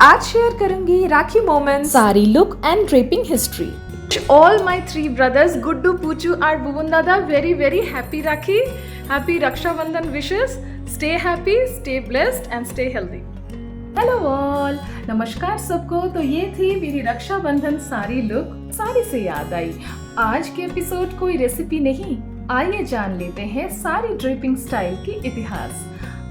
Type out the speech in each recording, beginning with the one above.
आज शेयर करूंगी Rakhi moments, sari look and draping history. All my three brothers, Guddu, Puchu and Bubun Dada, very very happy Rakhi. Happy Raksha Bandhan wishes. Stay happy, stay blessed and stay healthy. Hello all, नमस्कार सबको। तो ये थी मेरी Rakshabandhan sari look. Sari से याद आई, आज के एपिसोड कोई रेसिपी नहीं, आइए जान लेते हैं साड़ी ड्रेपिंग स्टाइल की इतिहास।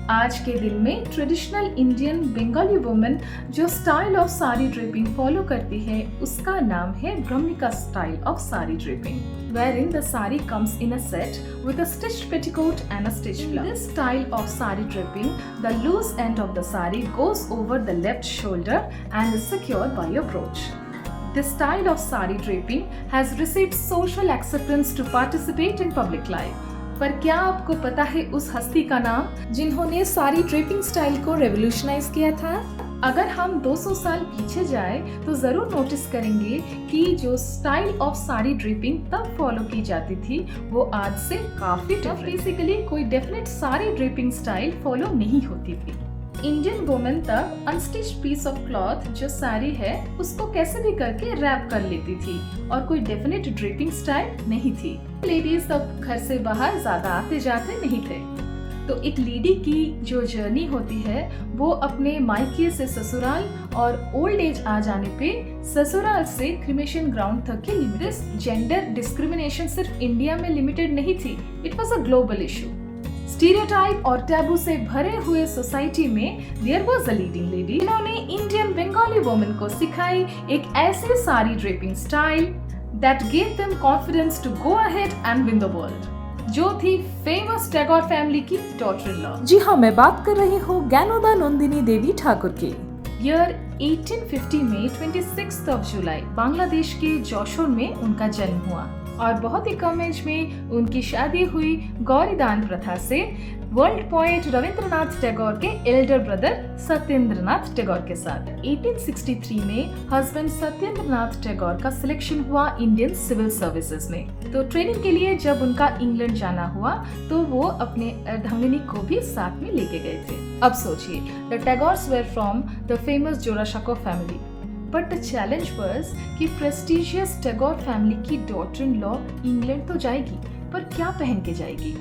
आज के दिन में ट्रेडिशनल इंडियन बंगाली वुमेन जो style of sari draping follow करती है उसका नाम है Brahmika style of sari draping, wherein the sari comes in a set with a stitched petticoat and a stitched blouse. In this style of sari draping, the loose end of the sari goes over the left shoulder and is secured by a brooch. This style of sari draping has received social acceptance to participate in public life. पर क्या आपको पता है उस हस्ती का नाम जिन्होंने साड़ी ड्रेपिंग स्टाइल को रेवोल्यूशनाइज किया था? अगर हम 200 साल पीछे जाए तो जरूर नोटिस करेंगे कि जो स्टाइल ऑफ साड़ी ड्रेपिंग तब फॉलो की जाती थी वो आज से काफी डिफरेंट। बेसिकली कोई definite sari draping style follow नहीं होती थी। इंडियन वुमेन तब अनस्टिच्ड पीस ऑफ क्लॉथ जो साड़ी है उसको कैसे भी करके रैप कर लेती थी और कोई डेफिनेट ड्रेपिंग स्टाइल नहीं थी। लेडीज तब घर से बाहर ज्यादा आते जाते नहीं थे, तो एक लेडी की जो जर्नी होती है वो अपने मायके से ससुराल और ओल्ड एज आ जाने पे ससुराल से क्रिमेशन ग्राउंड तक की लिमिटेड। जेंडर डिस्क्रिमिनेशन सिर्फ इंडिया में लिमिटेड नहीं थी, it was a global issue. Stereotype और टैबू से भरे हुए सोसाइटी में there was a leading lady जिन्होंने इंडियन बंगाली वुमेन को सिखाई एक ऐसी sari draping style that gave them confidence to go ahead and win the world, जो थी फेमस टैगोर फैमिली की डॉटर इन लॉ। जी हाँ, मैं बात कर रही हूँ ज्ञानोदा नंदिनी देवी ठाकुर की। ईयर 1850 में 26 जुलाई बांग्लादेश के जोशोर में उनका जन्म हुआ और बहुत ही कम एज में उनकी शादी हुई गौरीदान प्रथा से वर्ल्ड पोएट रविंद्रनाथ टैगोर के एल्डर ब्रदर सत्येंद्रनाथ टैगोर के साथ। 1863 में हस्बैंड सत्येंद्रनाथ टैगोर का सिलेक्शन हुआ इंडियन सिविल सर्विसेज में, तो ट्रेनिंग के लिए जब उनका इंग्लैंड जाना हुआ तो वो अपने अर्धांगिनी को भी साथ में लेके गए थे। अब सोचिए, the Tagores were from the famous Jorasanko family, but the challenge was कि प्रेस्टिजियस टैगोर फैमिली की डॉटर इन लॉ इंग्लैंड तो जाएगी पर क्या पहन के जाएगी।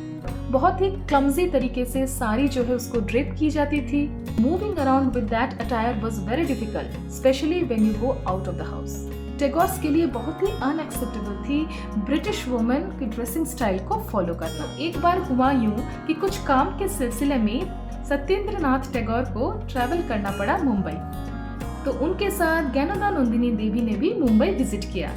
बहुत ही क्लमजी तरीके से साड़ी जो है उसको ड्रेप की जाती थी। Moving around with that attire was very difficult, specially when you go out of the house. Tagore's के लिए बहुत ही अनएक्सेप्टेबल थी ब्रिटिश वुमेन की ड्रेसिंग स्टाइल को फॉलो करना। एक बार हुआ यूं कि कुछ काम के सिलसिले में सत्येंद्रनाथ टैगोर को ट्रैवल करना पड़ा मुंबई, तो उनके साथ ज्ञानोदा नंदिनी देवी ने भी मुंबई विजिट किया।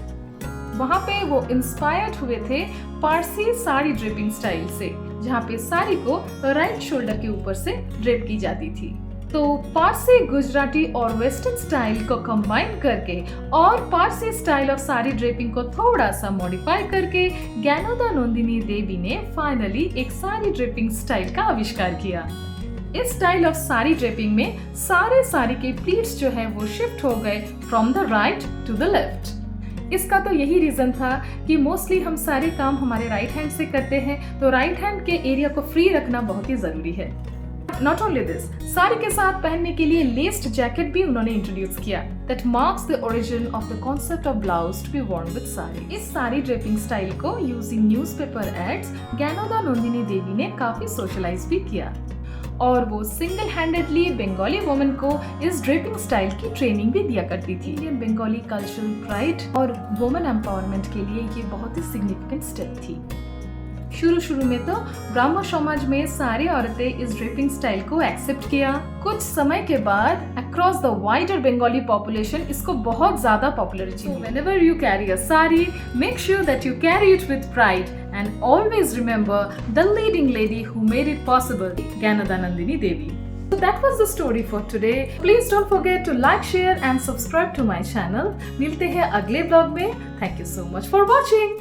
वहाँ पे वो इंस्पायर्ड हुए थे पारसी साड़ी ड्रेपिंग स्टाइल से, जहाँ पे साड़ी को राइट शोल्डर के ऊपर से ड्रेप की जाती थी। तो पारसी, गुजराती और वेस्टर्न स्टाइल को कंबाइन करके और Parsi style of sari draping को थोड़ा सा मॉडिफाई करके ज्ञानोदा नंदिनी देवी ने फाइनली एक साड़ी ड्रेपिंग स्टाइल का आविष्कार किया। इस स्टाइल ऑफ साड़ी ड्रेपिंग में सारे साड़ी के प्लीट्स जो है वो शिफ्ट हो गए from the right to the left. इसका तो यही रीजन था कि मोस्टली हम सारे काम हमारे राइट हैंड से करते हैं, तो राइट हैंड के एरिया को फ्री रखना बहुत ही जरूरी है। नॉट ओनली दिस, साड़ी के साथ पहनने के लिए लेस्ड जैकेट भी उन्होंने इंट्रोड्यूस किया that marks the origin of the concept of blouse to be worn with sari. इस साड़ी ड्रेपिंग स्टाइल को using newspaper ads Jnanadanandini Devi ने काफी सोशलाइज भी किया और वो सिंगल हैंडेडली बंगाली वुमेन को इस ड्रेपिंग स्टाइल की ट्रेनिंग भी दिया करती थी। इंडियन बंगाली कल्चरल प्राइड और वुमेन एम्पावरमेंट के लिए ये बहुत ही सिग्निफिकेंट स्टेप थी। शुरू में तो ब्राह्मण समाज में सारी औरतें इस ड्रेपिंग स्टाइल को एक्सेप्ट किया। कुछ समय के बाद across the wider Bengali population इसको बहुत ज्यादा पॉपुलरिटी मिली। Whenever you carry a sari, make sure that you carry it with pride and always remember the leading lady who made it possible, Gyanoda Nandini Devi. So that was the story for today. Please don't forget to like, share and subscribe to my channel. मिलते हैं अगले blog में। Thank you so much for watching.